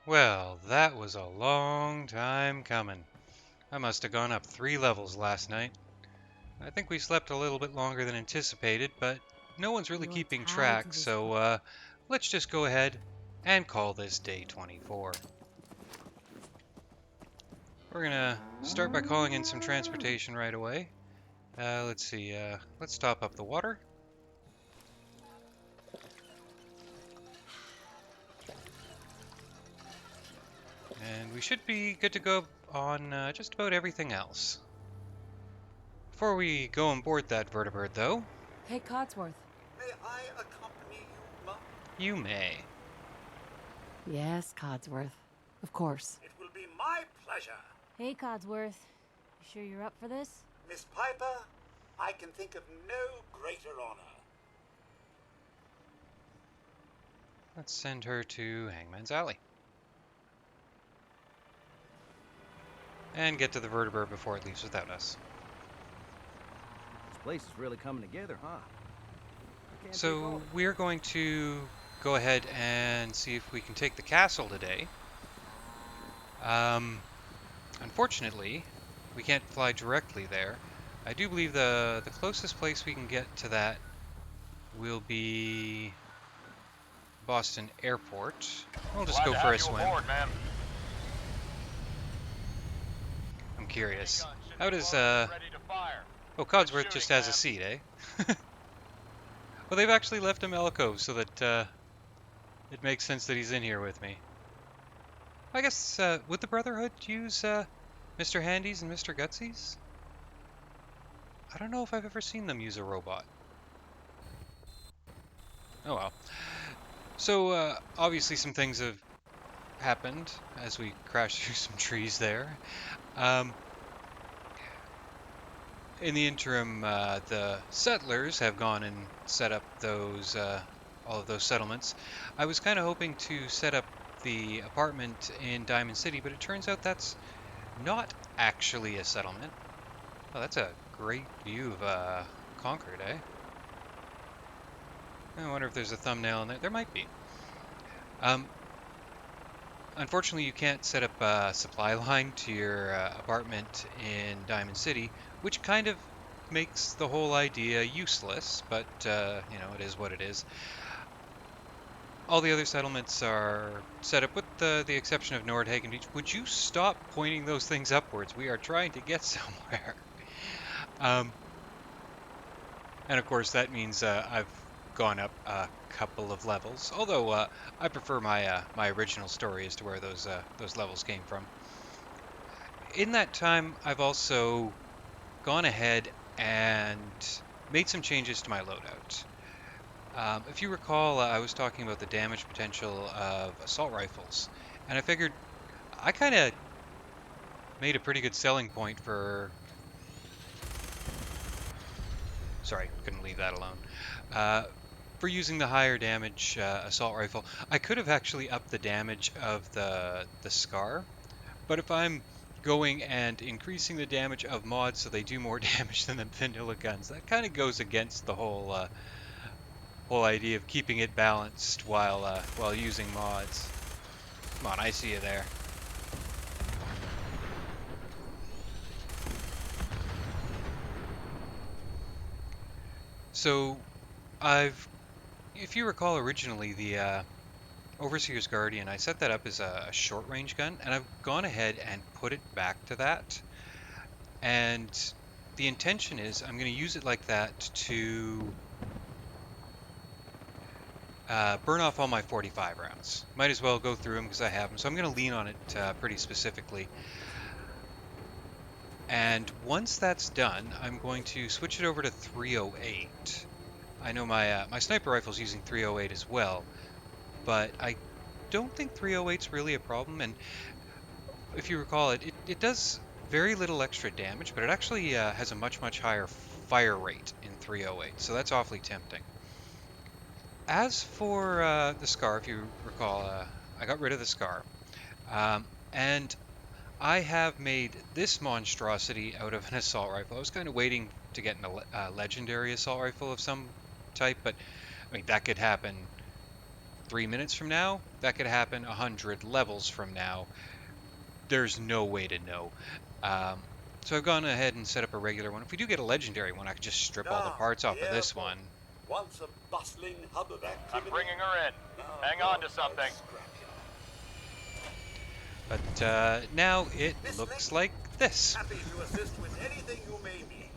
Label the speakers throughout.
Speaker 1: Well, that was a long time coming. I must have gone up 3 levels last night. I think we slept a little bit longer than anticipated, but no one's really
Speaker 2: You're
Speaker 1: keeping
Speaker 2: tied to
Speaker 1: track,
Speaker 2: this place.
Speaker 1: so let's just go ahead and call this day 24. We're gonna start by calling in some transportation right away. Let's see, let's top up the water. And we should be good to go on just about everything else. Before we go on board that vertibird, though,
Speaker 2: Hey, Codsworth.
Speaker 3: May I accompany you, Mum?
Speaker 1: you may.
Speaker 2: Yes, Codsworth. Of course.
Speaker 3: It will be my pleasure.
Speaker 4: Hey, Codsworth. You sure you're up for this?
Speaker 3: Miss Piper, I can think of no greater honor.
Speaker 1: Let's send her to Hangman's Alley. And get to the vertibird before it leaves without us.
Speaker 5: This place is really coming together, huh?
Speaker 1: So we're going to go ahead and see if we can take the castle today. Unfortunately, we can't fly directly there. I do believe the closest place we can get to that will be Boston Airport. We'll just go for a swim. I'm curious. How does oh, Codsworth just has a seat, eh? Well, they've actually left him alcove so that it makes sense that he's in here with me. I guess, would the Brotherhood use Mr. Handies and Mr. Gutsies? I don't know if I've ever seen them use a robot. Oh well. So, obviously some things have happened as we crashed through some trees there. In the interim, the settlers have gone and set up those all of those settlements. I was kind of hoping to set up the apartment in Diamond City, but it turns out that's not actually a settlement. Oh, that's a great view of Concord, eh? I wonder if there's a thumbnail in there. There might be. Unfortunately, you can't set up a supply line to your apartment in Diamond City, which kind of makes the whole idea useless, but, you know, it is what it is. All the other settlements are set up with the exception of Nordhagen Beach. Would you stop pointing those things upwards? We are trying to get somewhere. And of course that means I've gone up a couple of levels, although I prefer my my original story as to where those levels came from. In that time, I've also gone ahead and made some changes to my loadout. If you recall, I was talking about the damage potential of assault rifles, and I figured I kind of made a pretty good selling point for... Sorry, couldn't leave that alone. For using the higher damage assault rifle. I could have actually upped the damage of the Scar, but if I'm going and increasing the damage of mods so they do more damage than the vanilla guns, that kind of goes against the whole whole idea of keeping it balanced while using mods. Come on, I see you there. So, if you recall originally, the Overseer's Guardian, I set that up as a short range gun, and I've gone ahead and put it back to that. And the intention is I'm going to use it like that to burn off all my 45 rounds. Might as well go through them because I have them, so I'm going to lean on it pretty specifically. And once that's done, I'm going to switch it over to 308. I know my sniper rifle's using 308 as well, but I don't think 308's really a problem. And if you recall, it does very little extra damage, but it actually has a much higher fire rate in 308, so that's awfully tempting. As for the Scar, if you recall, I got rid of the Scar, and I have made this monstrosity out of an assault rifle. I was kind of waiting to get a legendary assault rifle of some type, but I mean that could happen 3 minutes from now. That could happen 100 levels from now. There's no way to know. So I've gone ahead and set up a regular one. If we do get a legendary one, I could just strip all the parts off of this one.
Speaker 3: Once a bustling hub of activity.
Speaker 6: I'm bringing her in. Hang on to something.
Speaker 1: But now it looks like this.
Speaker 3: Happy to assist with anything you may need.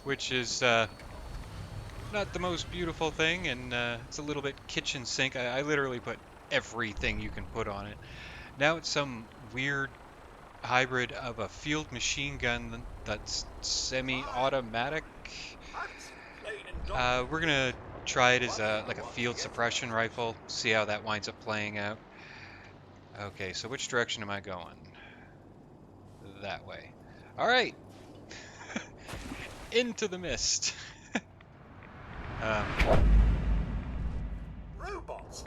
Speaker 1: Which is not the most beautiful thing, and it's a little bit kitchen sink. I literally put everything you can put on it. Now it's some weird hybrid of a field machine gun that's semi-automatic. We're gonna try it as like a field suppression rifle, see how that winds up playing out. Okay, so which direction am I going? That way. All right. Into the mist.
Speaker 3: Robots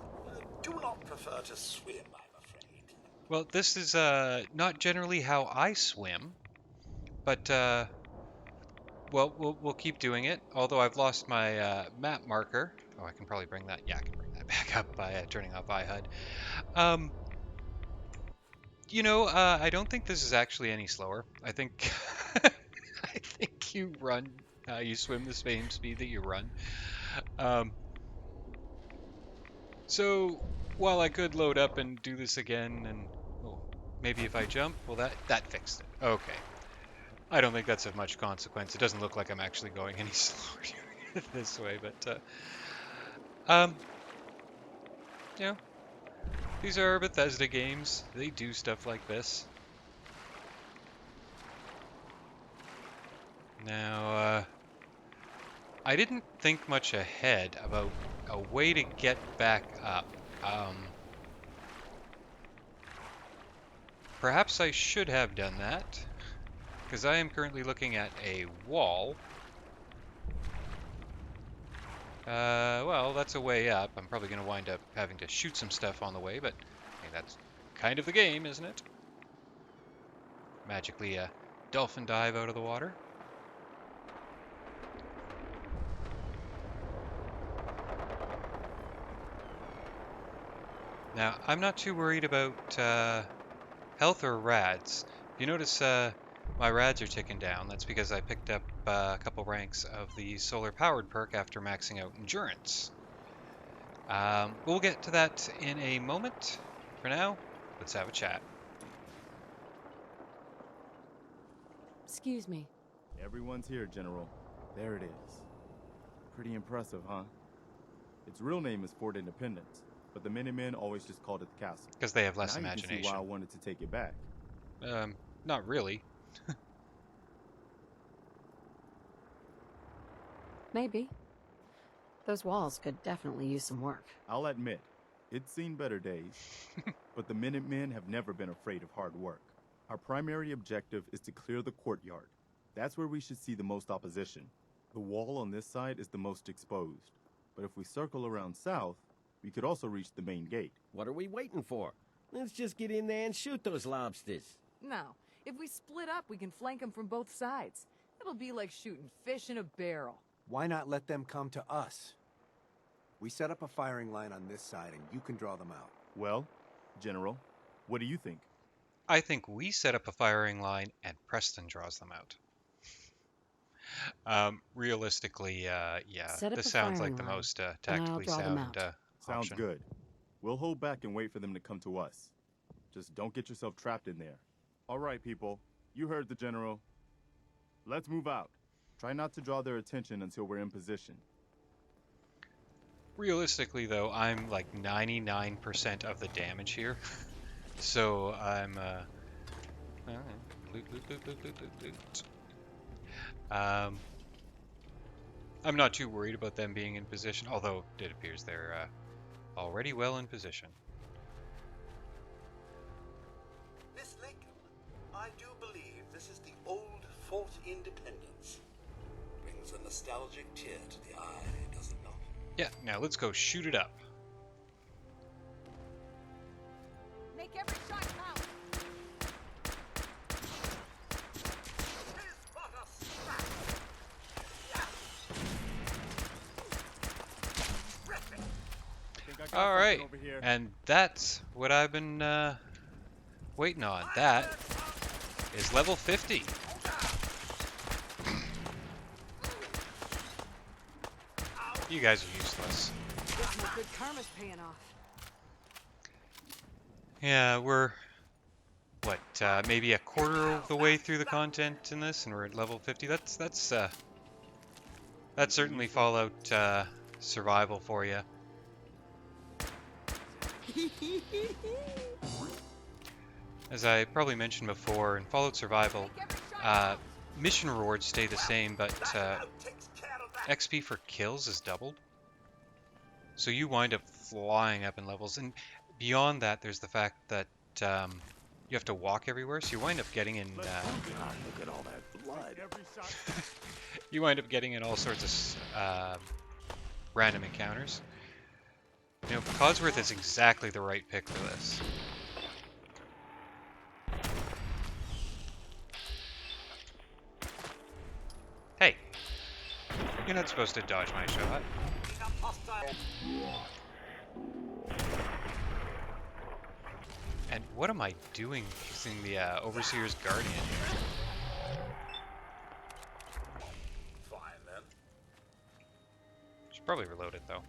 Speaker 3: do not prefer to swim, I'm afraid.
Speaker 1: Well, this is not generally how I swim, but well, we'll keep doing it. Although I've lost my map marker. Oh, I can probably bring that. Yeah, I can bring that back up by turning off iHUD. You know, I don't think this is actually any slower. I think I think you run, you swim the same speed that you run. So while I could load up and do this again, and oh, maybe if I jump, well, that fixed it. Okay. I don't think that's of much consequence. It doesn't look like I'm actually going any slower doing it this way, but you know, these are Bethesda games. They do stuff like this. Now, I didn't think much ahead about a way to get back up. Perhaps I should have done that, because I am currently looking at a wall. Well, that's a way up. I'm probably going to wind up having to shoot some stuff on the way, but I think that's kind of the game, isn't it? Magically, dolphin dive out of the water. Now, I'm not too worried about health or rads. If you notice, my rads are ticking down. That's because I picked up a couple ranks of the solar powered perk after maxing out endurance. We'll get to that in a moment. For now, let's have a chat.
Speaker 2: Excuse me.
Speaker 7: Everyone's here, General. There it is. Pretty impressive, huh? Its real name is Fort Independence, but the Minutemen always just called it the castle.
Speaker 1: Because they have less
Speaker 7: now
Speaker 1: imagination.
Speaker 7: You can see why I wanted to take it back.
Speaker 1: Not really.
Speaker 2: Maybe. Those walls could definitely use some work.
Speaker 7: I'll admit, it's seen better days, but the Minutemen have never been afraid of hard work. Our primary objective is to clear the courtyard. That's where we should see the most opposition. The wall on this side is the most exposed, but if we circle around south, we could also reach the main gate.
Speaker 5: What are we waiting for? Let's just get in there and shoot those lobsters.
Speaker 8: No. If we split up, we can flank them from both sides. It'll be like shooting fish in a barrel.
Speaker 9: Why not let them come to us? We set up a firing line on this side, and you can draw them out.
Speaker 7: Well, General, what do you think?
Speaker 1: I think we set up a firing line and Preston draws them out. Realistically, yeah, this sounds like the most tactically sound
Speaker 7: Sounds
Speaker 1: option.
Speaker 7: good. We'll hold back and wait for them to come to us. Just don't get yourself trapped in there. All right, people. You heard the General. Let's move out. Try not to draw their attention until we're in position.
Speaker 1: Realistically, though, I'm like 99% of the damage here. So I'm, loot. I'm not too worried about them being in position, although it appears they're already well in position.
Speaker 3: Miss Lincoln, I do believe this is the old Fort Independence. Brings a nostalgic tear to the eye, does it not?
Speaker 1: Yeah, now let's go shoot it up.
Speaker 8: Make every shot count.
Speaker 3: Tis but a scrap. Yes. Terrific.
Speaker 7: I think
Speaker 1: All right, and that's what I've been waiting on. That is level 50. You guys are useless.
Speaker 8: Guess my good karma's paying off.
Speaker 1: Yeah, we're what, maybe a quarter of the way through the content in this, and we're at level 50. That's certainly Fallout survival for you. As I probably mentioned before, in Fallout Survival, mission rewards stay the same, but XP for kills is doubled. So you wind up flying up in levels, and beyond that, there's the fact that you have to walk everywhere, so you wind up getting in.
Speaker 9: God, look at all that blood.
Speaker 1: You wind up getting in all sorts of random encounters. You know, Codsworth is exactly the right pick for this. Hey, you're not supposed to dodge my shot. And what am I doing using the Overseer's Guardian here?
Speaker 3: Fine then.
Speaker 1: Should probably reload it though.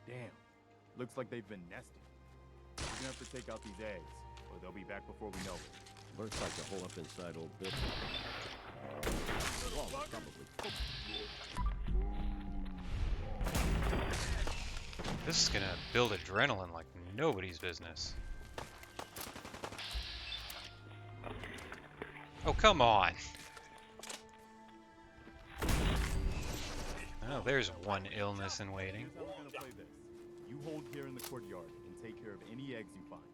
Speaker 7: Damn. Looks like they've been nesting. We're gonna have to take out these eggs, or they'll be back before we know it.
Speaker 5: Looks like the hole up inside old Bill. Well, probably.
Speaker 1: This is gonna build adrenaline like nobody's business. Oh, come on. Oh, there's one illness in waiting.
Speaker 7: Here's how we're gonna play this. You hold here in the courtyard and take care of any eggs you find.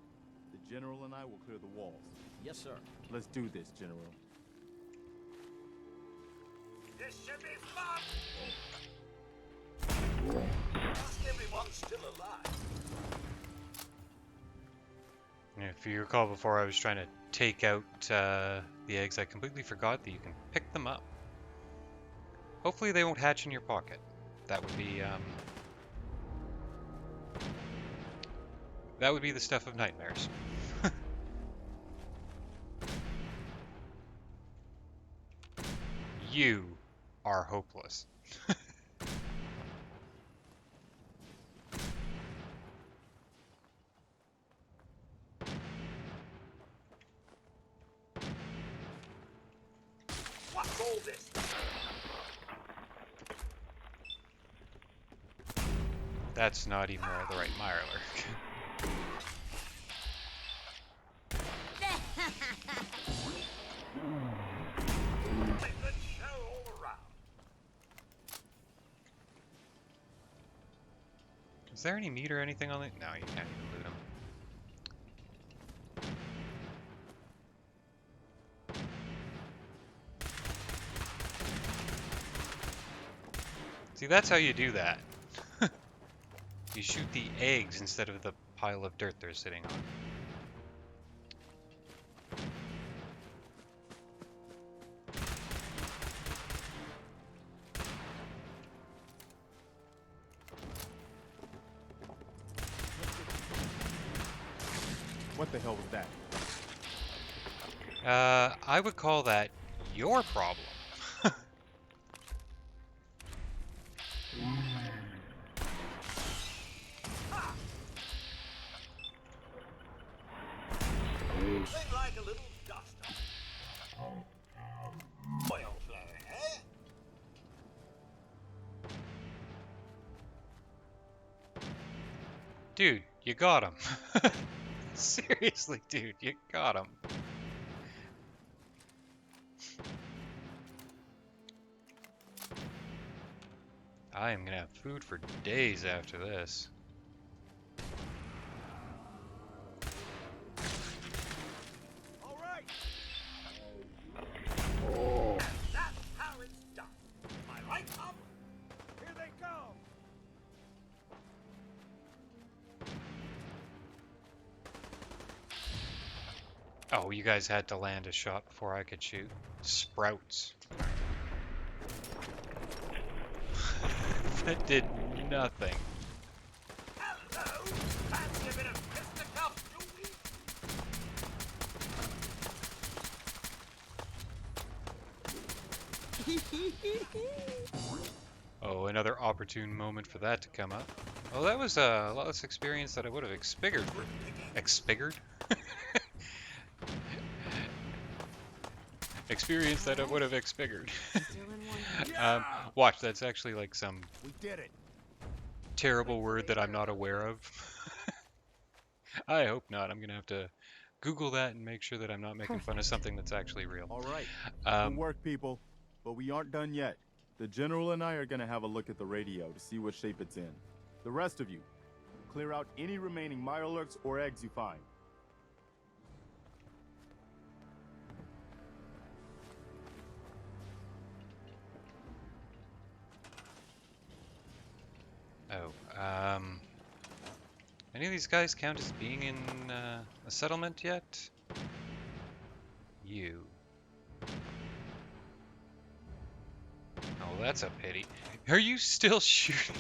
Speaker 7: The General and I will clear the walls.
Speaker 5: Yes, sir.
Speaker 7: Let's do this, General.
Speaker 3: This should be fun! Everyone's still alive.
Speaker 1: If you recall before, I was trying to take out the eggs. I completely forgot that you can pick them up. Hopefully they won't hatch in your pocket. That would be the stuff of nightmares. You are hopeless.
Speaker 3: What's all this?
Speaker 1: That's not even the right Mirelurk.
Speaker 3: Good show all around.
Speaker 1: Is there any meat or anything on it? No, you can't even loot them. See, that's how you do that. You shoot the eggs instead of the pile of dirt they're sitting on.
Speaker 7: What the hell was that?
Speaker 1: I would call that your problem.
Speaker 3: They'd like a little dust. Oil flow, eh?
Speaker 1: Dude, you got him. Seriously, dude, you got him. I am gonna have food for days after this.
Speaker 3: All right. That's how it's done. Am I right, Tom? Here they come.
Speaker 1: Oh, you guys had to land a shot before I could shoot. Sprouts. That did nothing.
Speaker 3: Hello! Fancy a bit of fisticuffs, do we?
Speaker 1: Oh, another opportune moment for that to come up. Oh, that was a lot less experience that I would have expigured for. Expigured? Experience that I would have expigured.
Speaker 2: Still in one.
Speaker 1: Watch, that's actually like some
Speaker 9: We did it.
Speaker 1: terrible word that I'm not aware of. I hope not. I'm gonna have to Google that and make sure that I'm not making fun of something that's actually real.
Speaker 7: All right.
Speaker 1: Um,
Speaker 7: Good work, people. But we aren't done yet. The General and I are gonna have a look at the radio to see what shape it's in. The rest of you, clear out any remaining Mirelurks or eggs you find.
Speaker 1: Any of these guys count as being in a settlement yet? You. Oh, that's a pity. Are you still shooting?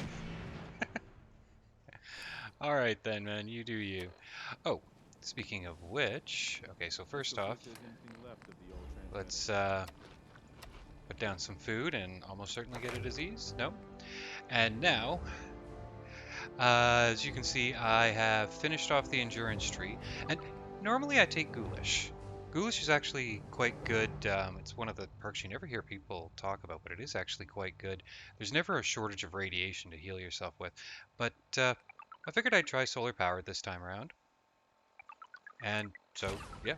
Speaker 1: Alright then, man, you do you. Oh, speaking of which, okay, so first off, let's put down some food and almost certainly get a disease. No? And now, as you can see, I have finished off the endurance tree, and normally I take ghoulish. Ghoulish is actually quite good. It's one of the perks you never hear people talk about, but it is actually quite good. There's never a shortage of radiation to heal yourself with, but I figured I'd try solar powered this time around. And so, yeah,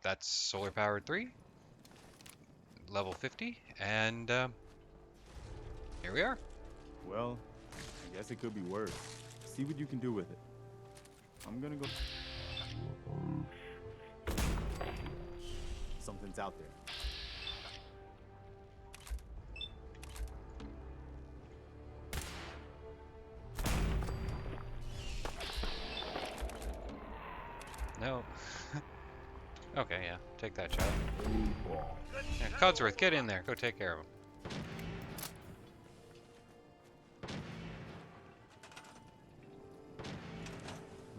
Speaker 1: that's solar powered 3, level 50, and here we are.
Speaker 7: Well, I guess it could be worse. See what you can do with it. I'm gonna go. Something's out there.
Speaker 1: No. Okay, yeah, take that shot. Yeah, Codsworth, get in there. Go take care of him.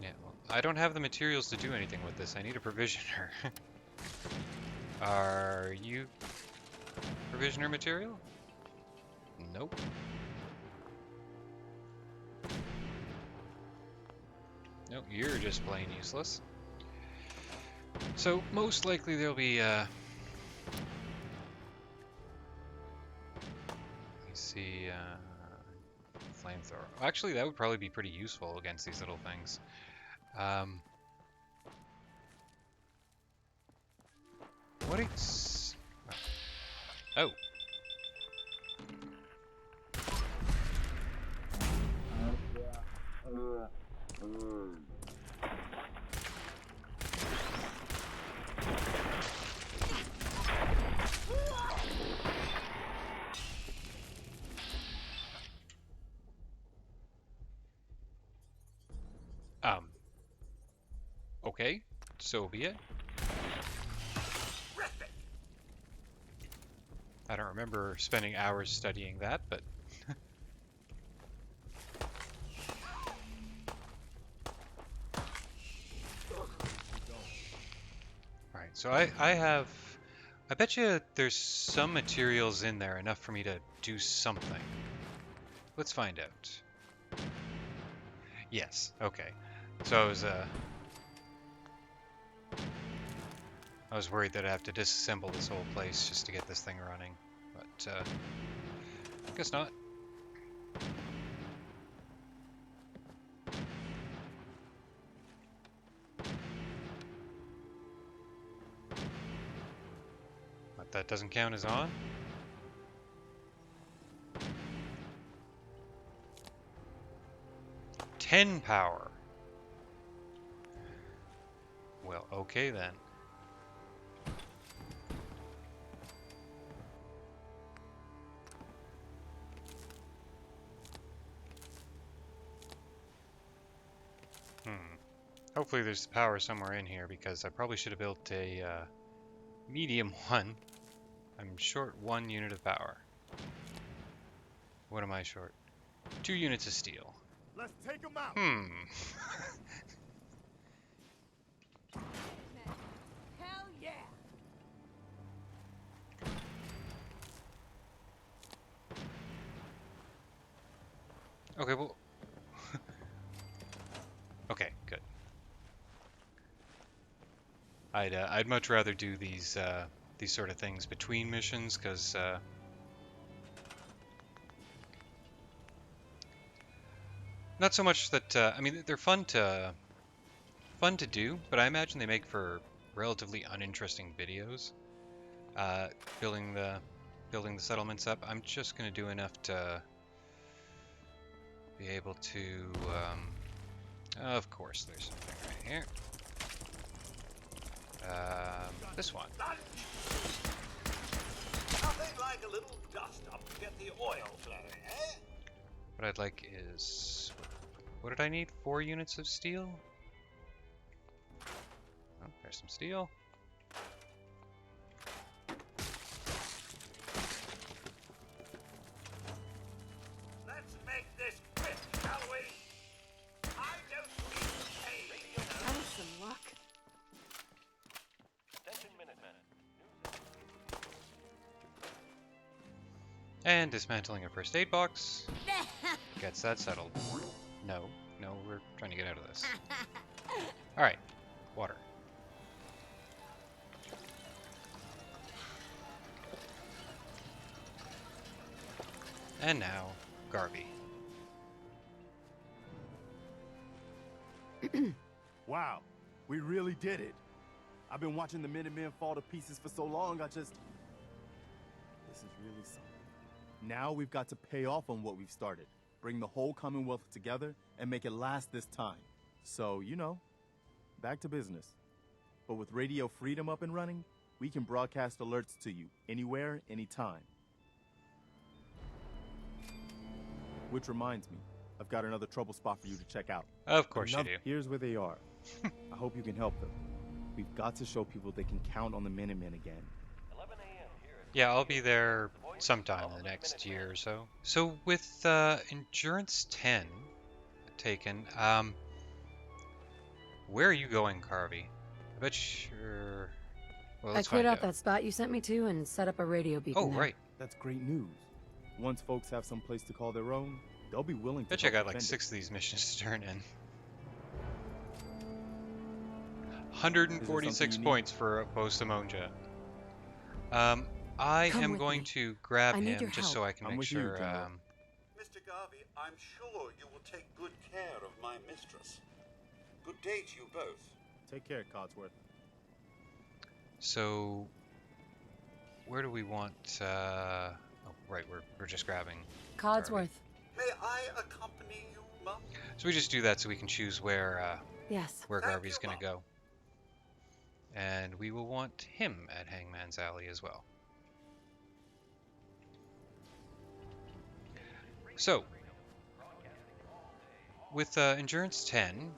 Speaker 1: Yeah, well, I don't have the materials to do anything with this. I need a provisioner. Are you provisioner material? Nope. Nope, you're just plain useless. So, most likely there'll be, let me see, flamethrower. Actually, that would probably be pretty useful against these little things. What ex... Oh. Okay, so be it. I don't remember spending hours studying that, but... Alright, so I have... I bet you there's some materials in there, enough for me to do something. Let's find out. Yes, okay. So I was worried that I'd have to disassemble this whole place just to get this thing running, but I guess not. But that doesn't count as on. Ten power. Well, okay then. Hopefully there's power somewhere in here, because I probably should have built a medium one. I'm short 1 unit of power. What am I short? 2 units of steel.
Speaker 7: Let's take them out.
Speaker 8: Hell yeah!
Speaker 1: Okay, well... okay, good. I'd much rather do these sort of things between missions, because not so much that I mean, they're fun to do, but I imagine they make for relatively uninteresting videos. Building the settlements up. I'm just gonna do enough to be able to. Of course, there's something right here. This one.
Speaker 3: Nothing like a little dust up to get the oil flowing, eh?
Speaker 1: What I'd like is, what did I need? 4 units of steel? Oh, there's some steel.
Speaker 3: Let's make this quick, shall we? I don't need pain.
Speaker 2: That was some luck.
Speaker 6: Attention Minutemen.
Speaker 1: And dismantling a first aid box. Gets that settled. No, we're trying to get out of this. Alright, water. And now, Garvey.
Speaker 7: Wow, we really did it. I've been watching the Minutemen fall to pieces for so long, this is really something. Now we've got to pay off on what we've started. Bring the whole Commonwealth together and make it last this time. So, you know, back to business. But with Radio Freedom up and running, we can broadcast alerts to you anywhere, anytime. Which reminds me, I've got another trouble spot for you to check out.
Speaker 1: Of course you do.
Speaker 7: Here's where they are. I hope you can help them. We've got to show people they can count on the Minutemen again.
Speaker 6: 11 a.m. here at
Speaker 1: Yeah, I'll be there sometime in the next year or so. So with Endurance 10 taken, where are you going, Carvey? I bet you're... Well,
Speaker 2: I
Speaker 1: let's
Speaker 2: cleared
Speaker 1: find
Speaker 2: out that spot you sent me to and set up a radio beacon
Speaker 1: Oh,
Speaker 2: there.
Speaker 1: right.
Speaker 7: That's great news. Once folks have some place to call their own, they'll be willing to
Speaker 1: Bet you I
Speaker 7: help
Speaker 1: got like
Speaker 7: defend
Speaker 1: 6 of these missions to turn in. 146
Speaker 7: you need?
Speaker 1: points for Postamonja. I
Speaker 2: Come
Speaker 1: am
Speaker 2: with
Speaker 1: going
Speaker 2: me.
Speaker 1: to grab
Speaker 2: I need
Speaker 1: him
Speaker 2: your
Speaker 1: just so
Speaker 2: help.
Speaker 1: I can
Speaker 7: I'm
Speaker 1: make
Speaker 7: with you,
Speaker 1: sure.
Speaker 7: General.
Speaker 3: Mr. Garvey, I'm sure you will take good care of my mistress. Good day to you both.
Speaker 7: Take care, Codsworth.
Speaker 1: So, where do we want? Oh, right, we're just grabbing.
Speaker 2: Codsworth.
Speaker 3: May I accompany you, Mum?
Speaker 1: So we just do that so we can choose where
Speaker 2: Yes.
Speaker 1: where
Speaker 3: Thank
Speaker 1: Garvey's
Speaker 3: you,
Speaker 1: gonna
Speaker 3: Mom.
Speaker 1: go. And we will want him at Hangman's Alley as well. So, with Endurance 10,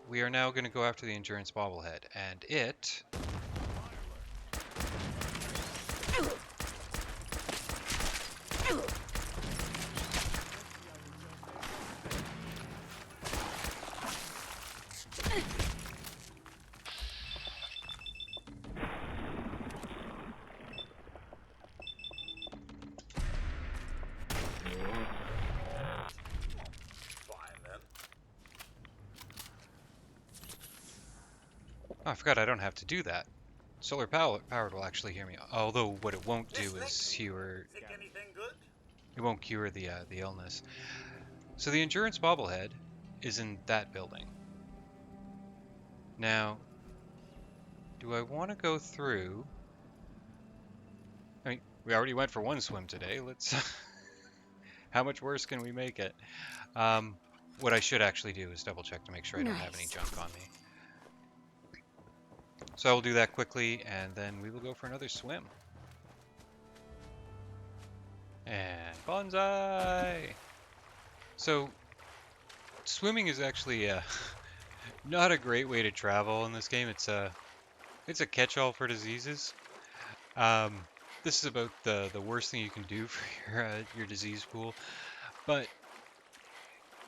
Speaker 1: we are now going to go after the Endurance Bobblehead, and it...
Speaker 3: Fine then.
Speaker 1: Oh, I forgot I don't have to do that. Solar powered will actually hear me. Although what it won't do is cure.
Speaker 3: Think anything good?
Speaker 1: It won't cure the illness. So the Endurance Bobblehead is in that building. Now, do I want to go through? I mean, we already went for one swim today. Let's. How much worse can we make it? What I should actually do is double check to make sure I don't have any
Speaker 2: Nice.
Speaker 1: junk on me. So I will do that quickly, and then we will go for another swim. And bonsai! So, swimming is actually Not a great way to travel in this game. It's a catch-all for diseases. Um, this is about the worst thing you can do for your disease pool. But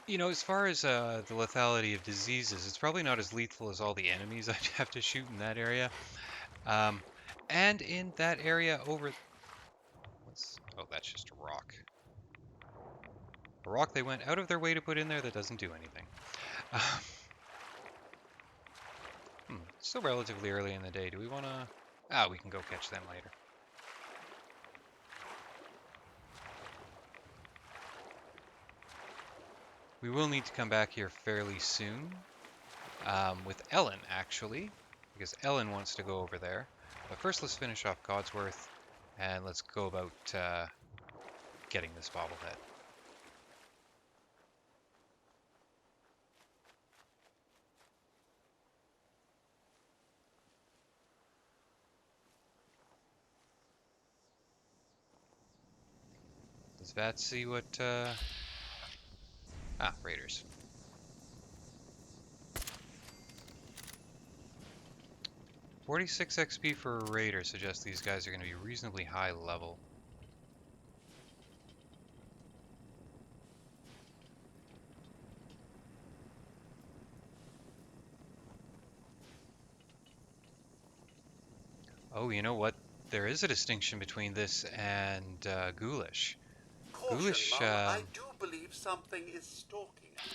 Speaker 1: you know, as far as the lethality of diseases, it's probably not as lethal as all the enemies I'd have to shoot in that area. Um, and in that area over, oh, that's just a rock. A rock they went out of their way to put in there that doesn't do anything. Still relatively early in the day. Do we want to? Ah, we can go catch them later. We will need to come back here fairly soon with Ellen, actually, because Ellen wants to go over there. But first, let's finish off Codsworth, and let's go about getting this bobblehead. Does Vat see what... Ah, raiders. $46 XP for a raider suggests these guys are going to be reasonably high level. Oh, you know what? There is a distinction between this and Ghoulish.
Speaker 3: Caution,
Speaker 1: Ghoulish,
Speaker 3: Mull, I do believe something is stalking us.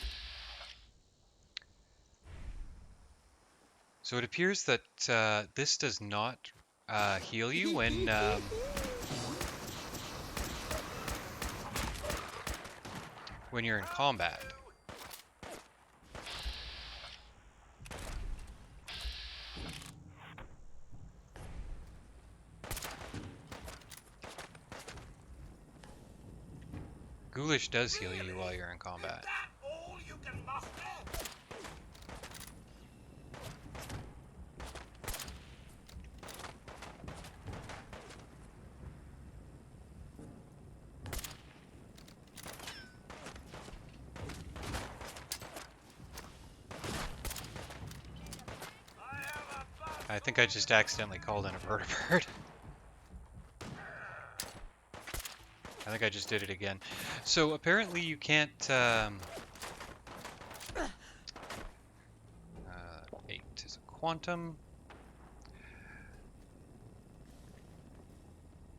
Speaker 1: So it appears that this does not heal you when you're in combat. Ghoulish does heal you while you're in combat.
Speaker 3: Is that all you can muster?
Speaker 1: I think I just accidentally called in a vertibird. I think I just did it again. So apparently you can't... 8 is a quantum.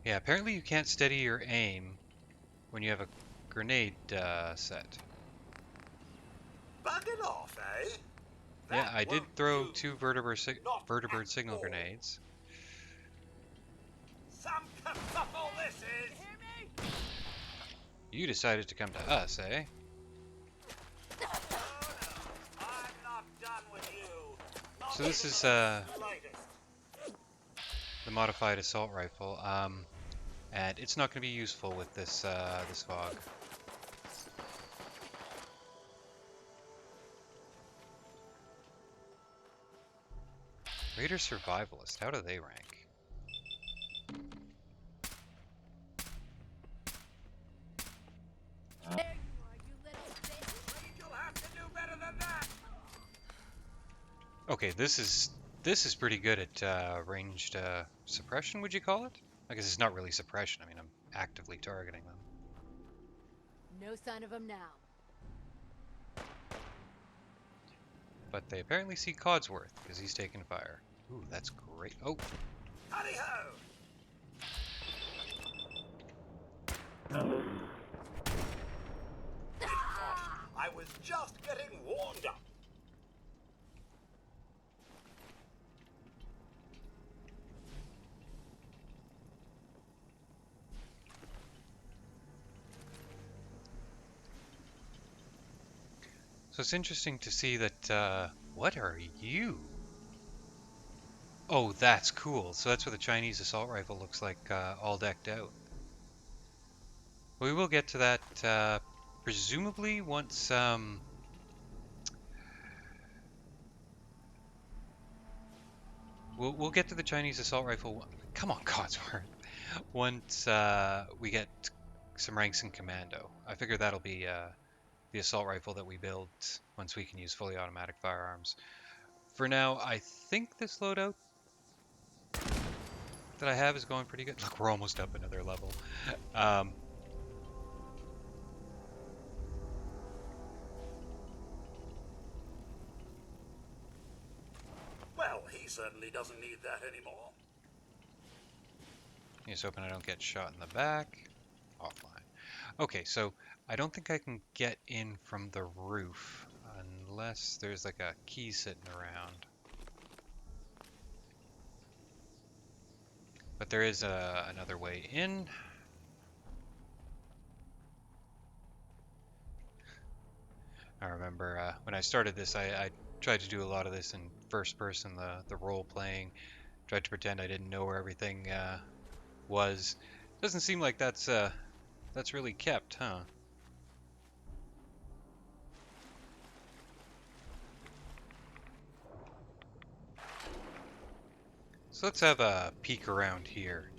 Speaker 1: Yeah, apparently you can't steady your aim when you have a grenade set.
Speaker 3: Bugging off, eh?
Speaker 1: Yeah,
Speaker 3: That
Speaker 1: I did
Speaker 3: won't
Speaker 1: throw
Speaker 3: do.
Speaker 1: 2
Speaker 3: Not
Speaker 1: vertibird
Speaker 3: at
Speaker 1: signal
Speaker 3: all.
Speaker 1: grenades.
Speaker 3: Some kerfuffle this is!
Speaker 1: You decided to come to us, eh?
Speaker 3: Oh, no. I'm not done with you. Not
Speaker 1: So this
Speaker 3: even
Speaker 1: is
Speaker 3: the slightest.
Speaker 1: the modified assault rifle, and it's not going to be useful with this this fog. Raider Survivalist, how do they rank?
Speaker 3: You'll have to do better than that.
Speaker 1: Okay, this is pretty good at ranged suppression, would you call it? I guess it's not really suppression. I mean, I'm actively targeting them.
Speaker 4: No sign of him now.
Speaker 1: But they apparently see Codsworth because he's taking fire. Ooh, that's great. Oh,
Speaker 3: Hurry ho! I was just getting warmed up.
Speaker 1: so it's interesting to see that. What are you? Oh, that's cool. So that's what the Chinese assault rifle looks like, all decked out. We will get to that presumably once. We'll get to the Chinese assault rifle. Come on, Codsworth. Once we get some ranks in commando, I figure that'll be the assault rifle that we build once we can use fully automatic firearms. For now, I think this loadout that I have is going pretty good. Look, we're almost up another level. Um,
Speaker 3: Well, he certainly doesn't need that anymore.
Speaker 1: just hoping I don't get shot in the back. Offline. Okay, so I don't think I can get in from the roof unless there's like a key sitting around. But there is another way in. I remember when I started this, I tried to do a lot of this in first person, the role playing. Tried to pretend I didn't know where everything was. Doesn't seem like that's really kept, huh? So let's have a peek around here.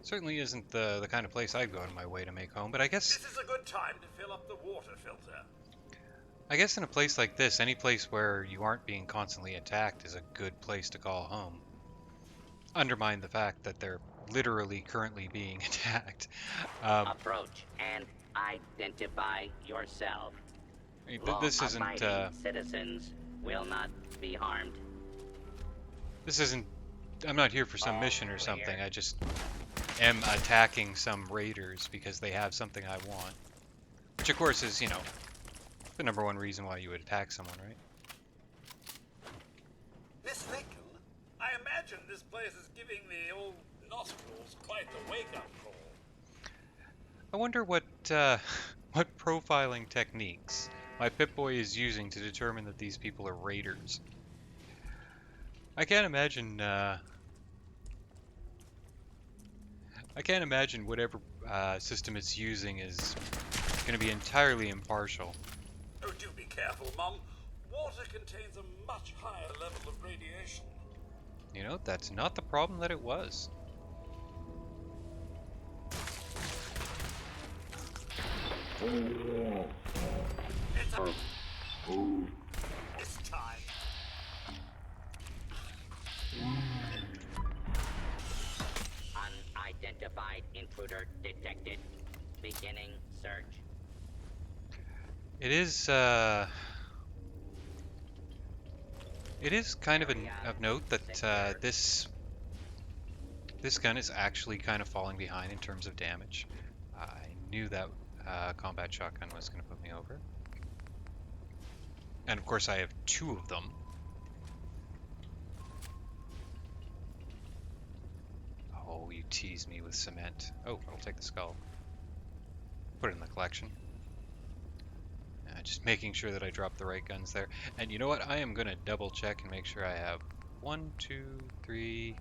Speaker 1: Certainly isn't the kind of place I'd go out of my way to make home, but I guess
Speaker 3: This is a good time to fill up the water filter.
Speaker 1: in a place like this, any place where you aren't being constantly attacked is a good place to call home. Undermine the fact that they're literally currently being attacked.
Speaker 10: Approach and identify yourself.
Speaker 1: I mean, this isn't
Speaker 10: Law-abiding citizens will not be harmed.
Speaker 1: this isn't. I'm not here for some mission or something. I just am attacking some raiders because they have something I want. Which, of course, is, you know, the number one reason why you would attack someone, right?
Speaker 3: Miss Lincoln, I imagine this place is giving the old nostrils quite the wake-up call.
Speaker 1: I wonder what what profiling techniques my Pip-Boy is using to determine that these people are raiders. I can't imagine. I can't imagine whatever system it's using is going to be entirely impartial.
Speaker 3: Oh, do be careful, Mum. Water contains a much higher level of radiation.
Speaker 1: You know, that's not the problem that it was.
Speaker 3: This time.
Speaker 10: Unidentified intruder detected. Beginning search.
Speaker 1: It is kind of of note that this gun is actually kind of falling behind in terms of damage. I knew that combat shotgun was going to put me over. And of course I have two of them. Oh, you tease me with cement. Oh, I'll take the skull. Put it in the collection. Just making sure that I drop the right guns there. And you know what? I am going to double check and make sure I have 1, 2, 3,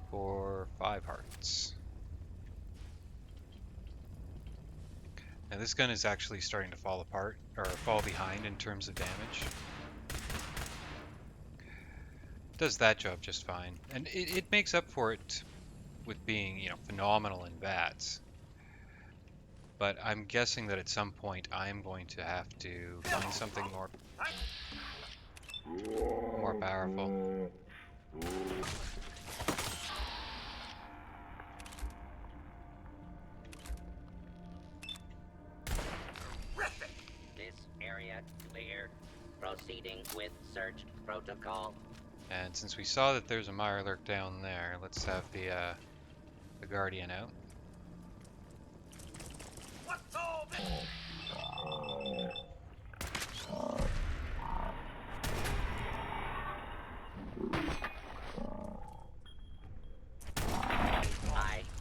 Speaker 1: 4, 5 hearts. Now this gun is actually starting to fall apart, or fall behind in terms of damage. Does that job just fine. And it makes up for it with being, you know, phenomenal in bats. But I'm guessing that at some point I'm going to have to find something more powerful.
Speaker 10: This area clear. Proceeding with search protocol.
Speaker 1: And since we saw that there's a Mirelurk down there, let's have the Guardian out.
Speaker 3: What's all this?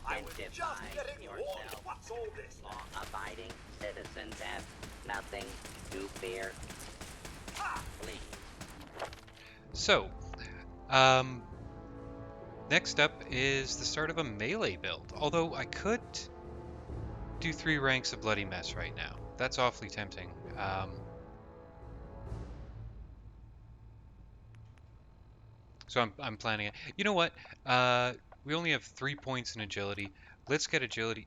Speaker 3: I was just getting warned.
Speaker 10: Yourself.
Speaker 3: What's all this?
Speaker 10: Law-abiding citizens have nothing to fear. Please.
Speaker 1: So, next up is the start of a melee build. Although I could do 3 ranks of Bloody Mess right now. That's awfully tempting. So I'm planning it. You know what? We only have 3 points in agility. Let's get agility.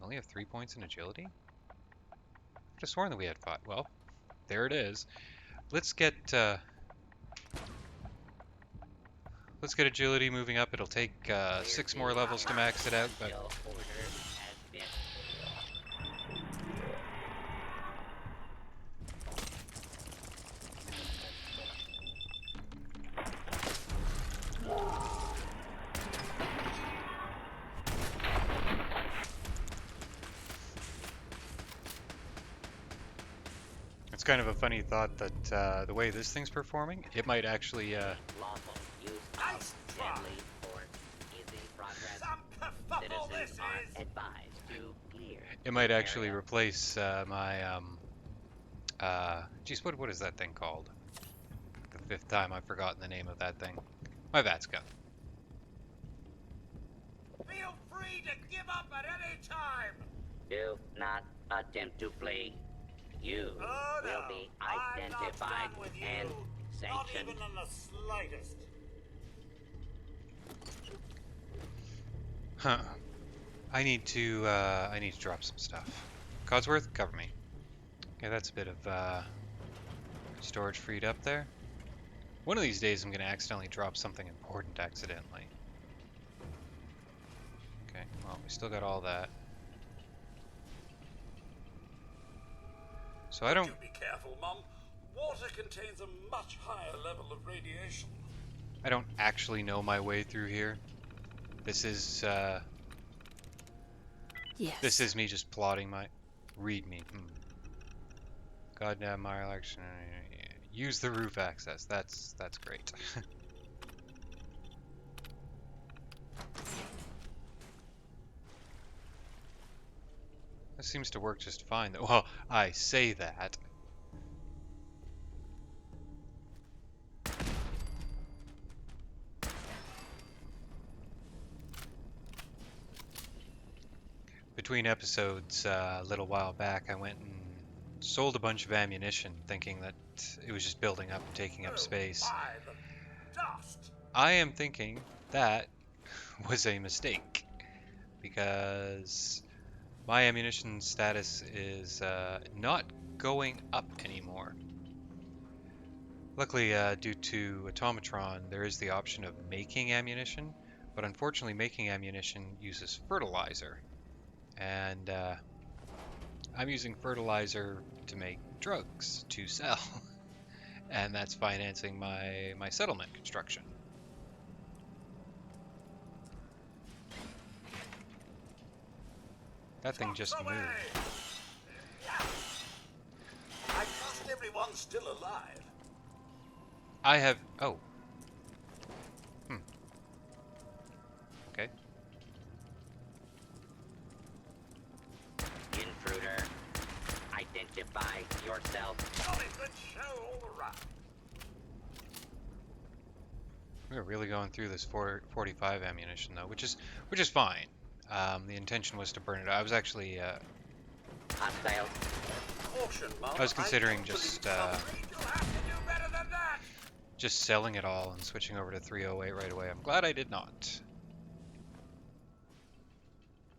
Speaker 1: I only have 3 points in agility? I could have sworn that we had 5. Well, there it is. Let's get agility moving up. It'll take 6 more levels to max it out, but
Speaker 10: Order has been.
Speaker 1: it's kind of a funny thought that the way this thing's performing, it might actually
Speaker 10: Lawful use of deadly force is in progress. Citizens are advised to clear.
Speaker 1: it might actually
Speaker 10: area.
Speaker 1: replace my geez, what is that thing called? The 5th time I've forgotten the name of that thing. My VATS gun.
Speaker 3: Feel free to give up at any time.
Speaker 10: Do not attempt to flee. You
Speaker 3: Oh, no.
Speaker 10: will be
Speaker 3: I'm not
Speaker 10: identified
Speaker 3: done with you.
Speaker 10: and
Speaker 3: Not
Speaker 10: sanctioned.
Speaker 3: even in the slightest.
Speaker 1: Huh. I need to drop some stuff. Codsworth, cover me. Okay, that's a bit of storage freed up there. One of these days I'm gonna accidentally drop something important accidentally. Okay, well, we still got all that. So I don't...
Speaker 3: Do be careful, Mum. Water contains a much higher level of radiation.
Speaker 1: I don't actually know my way through here. This is
Speaker 2: Yes.
Speaker 1: this is me just plotting my... Read me. Goddamn Mirelurk. Use the roof access. That's great. That seems to work just fine though. Well, I say that. Between episodes, a little while back, I went and sold a bunch of ammunition, thinking that it was just building up and taking up space.
Speaker 3: By the dust.
Speaker 1: I am thinking that was a mistake, because my ammunition status is not going up anymore. Luckily, due to Automatron, there is the option of making ammunition, but unfortunately making ammunition uses fertilizer. And I'm using fertilizer to make drugs to sell, and that's financing my settlement construction. That thing just
Speaker 3: Away.
Speaker 1: moved.
Speaker 3: I trust everyone's still alive.
Speaker 1: I have... oh. Okay.
Speaker 10: Intruder, identify yourself.
Speaker 3: Jolly good show all around.
Speaker 1: We're really going through this 45 ammunition though, which is fine. The intention was to burn it. I was actually
Speaker 10: Hostile.
Speaker 3: Caution, Mum.
Speaker 1: I was considering
Speaker 3: don't
Speaker 1: just
Speaker 3: believe somebody. You'll have to do better than that.
Speaker 1: just selling it all and switching over to 308 right away. I'm glad I did not.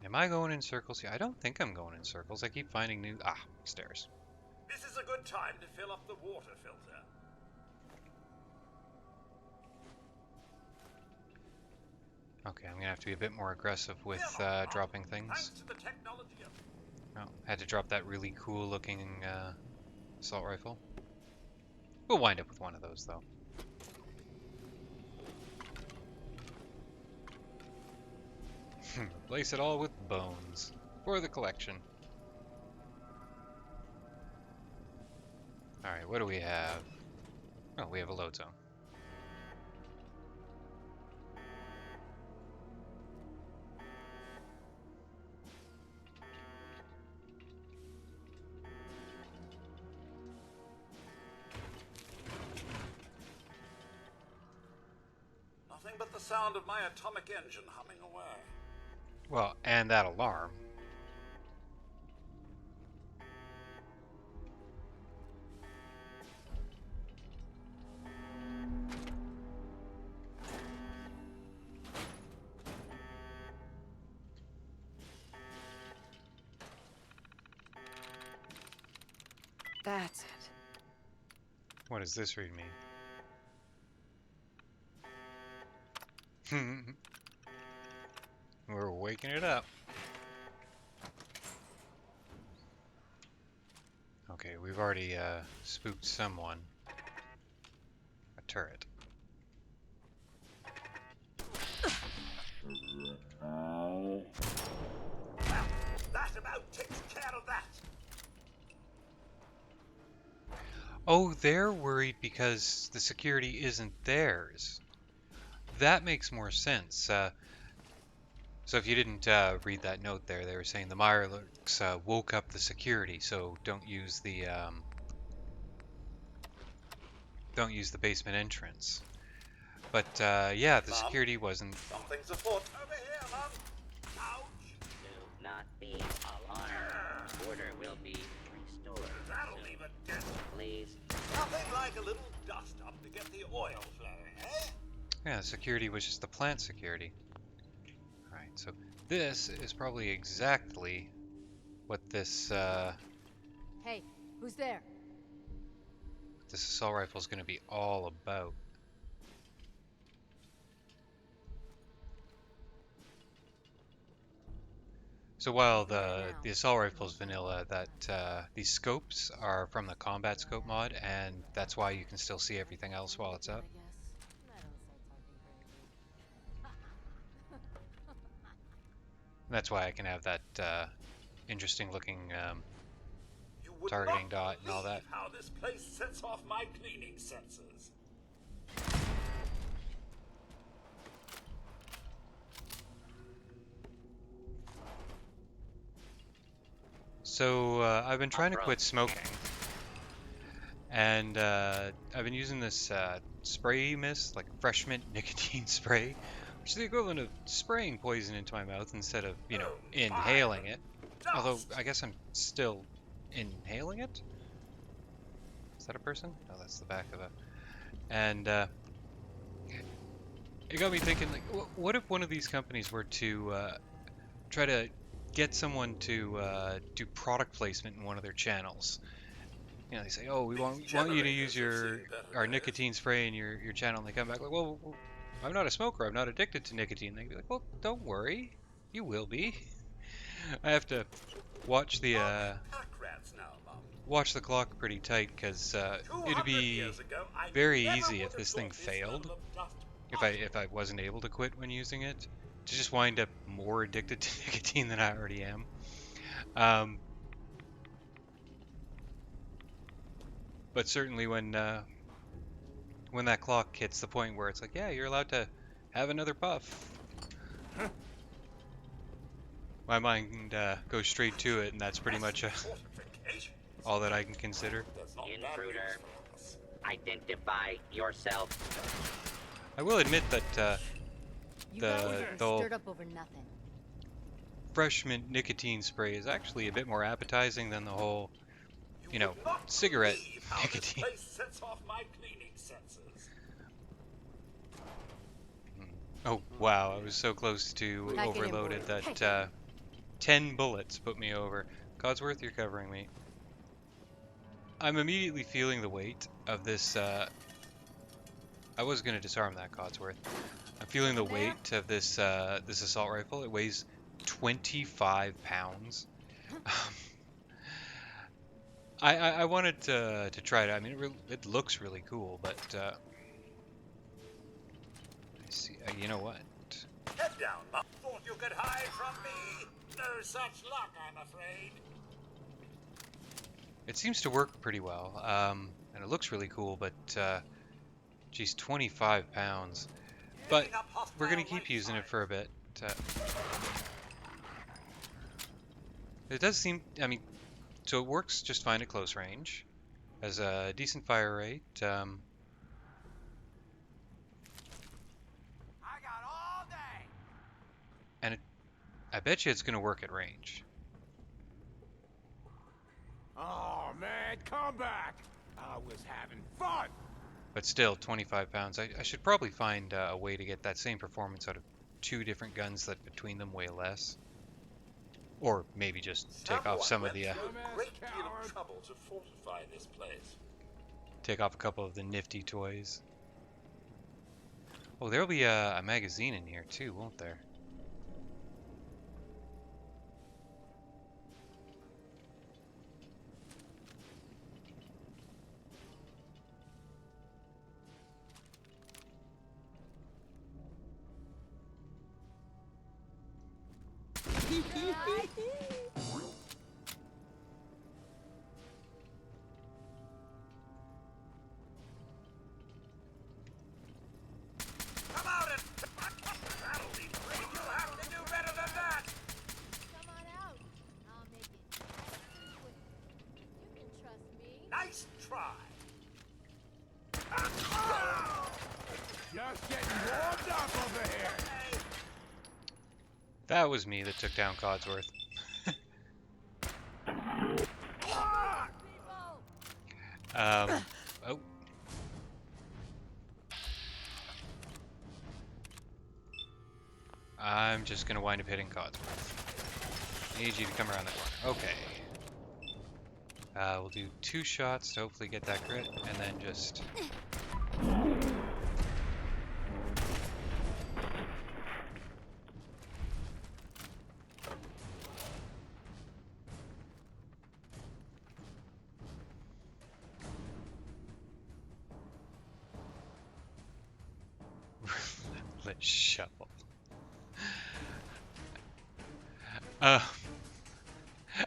Speaker 1: Am I going in circles here? I don't think I'm going in circles. I keep finding new... stairs.
Speaker 3: This is a good time to fill up the water filter.
Speaker 1: Okay, I'm gonna have to be a bit more aggressive with dropping things.
Speaker 3: Thanks to the technology of
Speaker 1: Oh, had to drop that really cool looking assault rifle. We'll wind up with one of those though. Replace it all with bones for the collection. Alright, what do we have? Oh, we have a load zone.
Speaker 3: nothing but the sound of my atomic engine humming away.
Speaker 1: Well, and that alarm.
Speaker 2: That's it.
Speaker 1: What does this read mean? We're waking it up. Okay, we've already spooked someone. A turret.
Speaker 3: Well, that about takes care of that.
Speaker 1: Oh, they're worried because the security isn't theirs. That makes more sense. So if you didn't read that note there, they were saying the Mirelurks woke up the security, so don't use the basement entrance. But yeah, the
Speaker 3: Mom,
Speaker 1: security wasn't.
Speaker 3: something's afoot. Over here, Mom. Ouch.
Speaker 10: Do not be alarmed. Order will be restored.
Speaker 3: That'll leave a dent.
Speaker 10: Please.
Speaker 3: Nothing like a little dust up to get the oil flowing, eh?
Speaker 1: Yeah, the security was just the plant security. Alright, so this is probably exactly what this
Speaker 4: Hey, who's there?
Speaker 1: this assault rifle is going to be all about. So while the assault rifle is vanilla, that these scopes are from the combat scope mod, and that's why you can still see everything else while it's up. That's why I can have that interesting looking
Speaker 3: You would
Speaker 1: targeting
Speaker 3: not
Speaker 1: dot and all
Speaker 3: believe
Speaker 1: that.
Speaker 3: how this place sets off my cleaning sensors.
Speaker 1: So I've been trying to quit smoking, and I've been using this spray mist, like fresh mint nicotine spray, which is the equivalent of spraying poison into my mouth instead of, you know, inhaling it. Although I guess I'm still inhaling it. Is that a person? No, that's the back of a. And it got me thinking, like, what if one of these companies were to try to get someone to do product placement in one of their channels? You know, they say, "Oh, we want you to use our nicotine spray in your channel," and they come back like, "Well, I'm not a smoker. I'm not addicted to nicotine." They'd be like, "Well, don't worry, you will be." I have to watch the clock pretty tight because it'd be very easy if this thing failed. If I wasn't able to quit when using it, to just wind up more addicted to nicotine than I already am. But certainly when that clock hits the point where it's like, yeah, you're allowed to have another puff, my mind goes straight to it, and that's pretty much all that I can consider.
Speaker 10: Intruder, identify yourself.
Speaker 1: I will admit that
Speaker 4: You guys are
Speaker 1: the whole
Speaker 4: stirred up over nothing.
Speaker 1: fresh mint nicotine spray is actually a bit more appetizing than the whole, you know, cigarette nicotine.
Speaker 3: Sets off my cleaning sensors.
Speaker 1: Oh wow, I was so close to
Speaker 4: Packing in
Speaker 1: overloaded
Speaker 4: board.
Speaker 1: that 10 bullets put me over. Codsworth, you're covering me. I'm immediately feeling the weight of this. I was gonna disarm that, Codsworth. I'm feeling the weight of this this assault rifle. It weighs 25 pounds. I wanted to try it. I mean, it looks really cool, but I see. You know what?
Speaker 3: Head down, Mom. Thought you could hide from me. No such luck, I'm afraid.
Speaker 1: It seems to work pretty well, and it looks really cool. But geez, 25 pounds. But we're gonna keep using it for a bit. It does seem. I mean. So it works just fine at close range, has a decent fire rate.
Speaker 9: I got all day.
Speaker 1: And I bet you it's going to work at range.
Speaker 9: Oh man, come back! I was having fun.
Speaker 1: But still, 25 pounds. I should probably find a way to get that same performance out of two different guns that between them weigh less. Or maybe just take off some of the,
Speaker 3: a great deal of trouble to fortify this place.
Speaker 1: take off a couple of the nifty toys. Oh, there'll be a magazine in here too, won't there?
Speaker 3: Come out and... That'll be great. You'll have to do better than that.
Speaker 4: Come on out. I'll make it. You can trust me.
Speaker 3: Nice try.
Speaker 9: Just getting warmed up over here.
Speaker 1: That was me that took down Codsworth. Oh. I'm just gonna wind up hitting Codsworth. Need you to come around the corner. Okay. We'll do 2 shots to hopefully get that crit, and then just... Let's shovel. I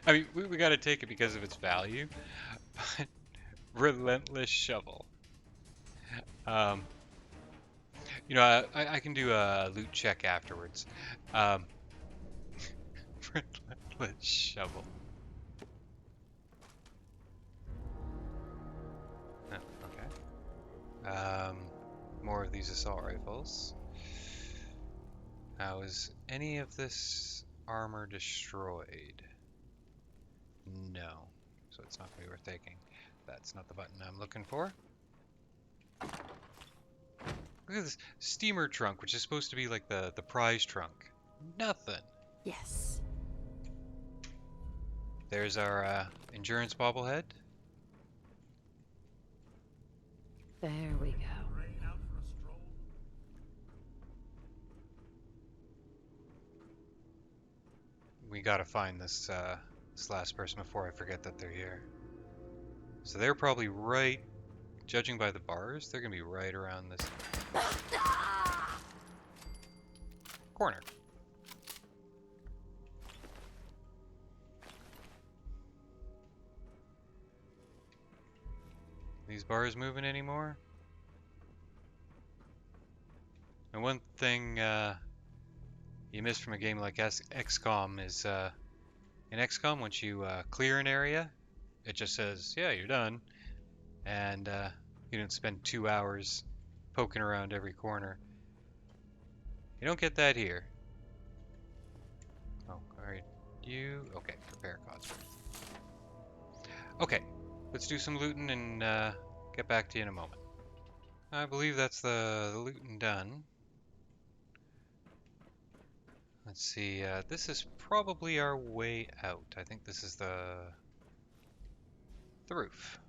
Speaker 1: mean, we gotta take it because of its value, but relentless shovel. You know, I can do a loot check afterwards. Relentless shovel. Oh, okay. More of these assault rifles. Now, is any of this armor destroyed? No. So it's not going to be worth taking. That's not the button I'm looking for. Look at this steamer trunk, which is supposed to be like the prize trunk. Nothing.
Speaker 2: Yes.
Speaker 1: There's our endurance bobblehead.
Speaker 2: There we go.
Speaker 1: We gotta find this this last person before I forget that they're here. So they're probably right, judging by the bars, they're gonna be right around this corner. These bars moving anymore? And one thing you miss from a game like XCOM is in XCOM, once you clear an area, it just says, yeah, you're done. And you don't spend 2 hours poking around every corner. You don't get that here. Oh, alright. You... Okay, prepare Codsworth. Okay, let's do some looting and get back to you in a moment. I believe that's the looting done. Let's see, this is probably our way out. I think this is the roof.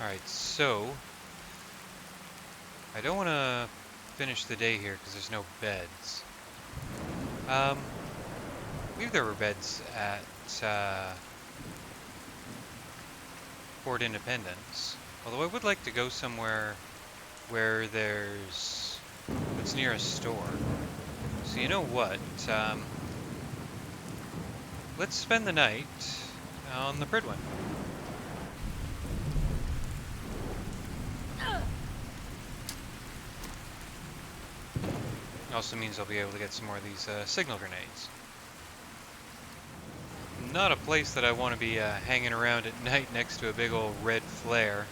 Speaker 1: Alright, so I don't want to finish the day here because there's no beds. I believe there were beds at Fort Independence. Although I would like to go somewhere where there's what's near a store. So you know what? Let's spend the night on the Pridwin. Also means I'll be able to get some more of these signal grenades. Not a place that I want to be hanging around at night next to a big old red flare.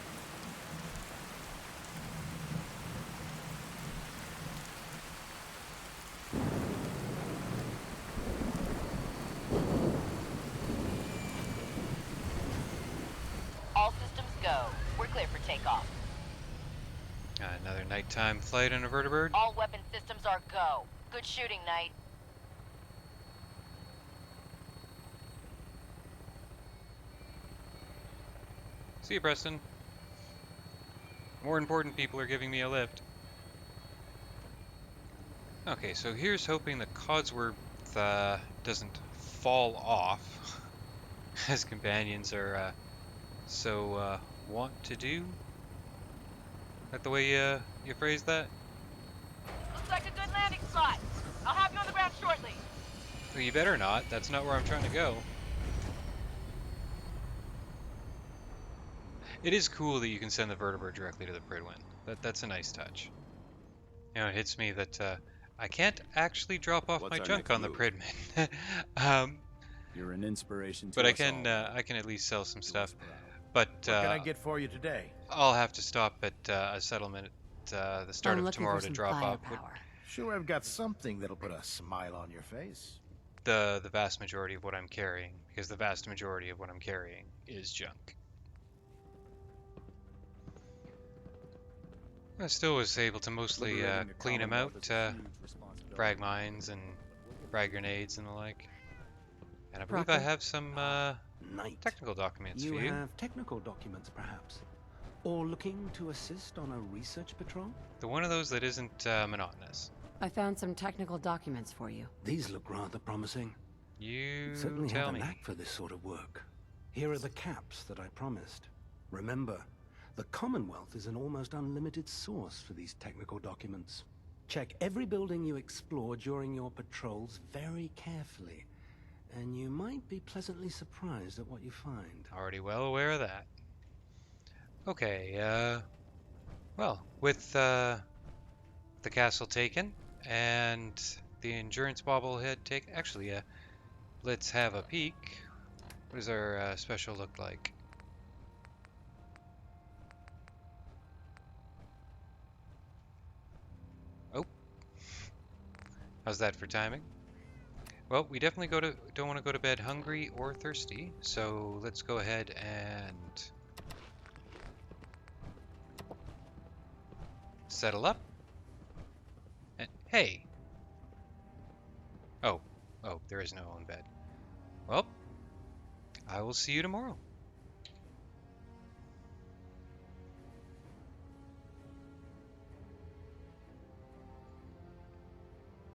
Speaker 11: takeoff.
Speaker 1: Another nighttime flight on a vertibird.
Speaker 11: All weapon systems are go. Good shooting, Knight.
Speaker 1: See you, Preston. More important people are giving me a lift. Okay, so here's hoping that Codsworth doesn't fall off, as companions are so want to do. Is that the way you phrase that?
Speaker 11: Looks like a good landing spot. I'll have you on the ground shortly.
Speaker 1: Well, you better not. That's not where I'm trying to go. It is cool that you can send the vertibird directly to the Pridwin. That's a nice touch. You know, it hits me that I can't actually drop off my junk on the Pridman.
Speaker 5: You're an inspiration to
Speaker 1: but
Speaker 5: us all.
Speaker 1: I can at least sell some stuff. But
Speaker 5: What can I get for you today?
Speaker 1: I'll have to stop at a settlement at the start
Speaker 2: I'm
Speaker 1: of tomorrow to drop off
Speaker 2: firepower.
Speaker 5: Sure, I've got something that'll put a smile on your face.
Speaker 1: the vast majority of what I'm carrying, because the vast majority of what I'm carrying is junk. I still was able to mostly clean them out, frag mines and frag grenades and the like. And I believe I have some
Speaker 9: Knight.
Speaker 1: technical documents
Speaker 9: You
Speaker 1: for you.
Speaker 9: have technical documents, perhaps? Or looking to assist on a research patrol?
Speaker 1: The one of those that isn't monotonous.
Speaker 2: I found some technical documents for you.
Speaker 9: These look rather promising.
Speaker 1: You
Speaker 9: Certainly
Speaker 1: tell
Speaker 9: have a
Speaker 1: me.
Speaker 9: knack for this sort of work. Here are the caps that I promised. Remember, the Commonwealth is an almost unlimited source for these technical documents. Check every building you explore during your patrols very carefully, and you might be pleasantly surprised at what you find.
Speaker 1: Already well aware of that. Okay, well, with the castle taken and the endurance bobblehead taken, actually, let's have a peek. What does our special look like? Oh, how's that for timing? Well, we definitely don't want to go to bed hungry or thirsty, so let's go ahead and settle up. And hey. Oh, there is no own bed. Well, I will see you tomorrow.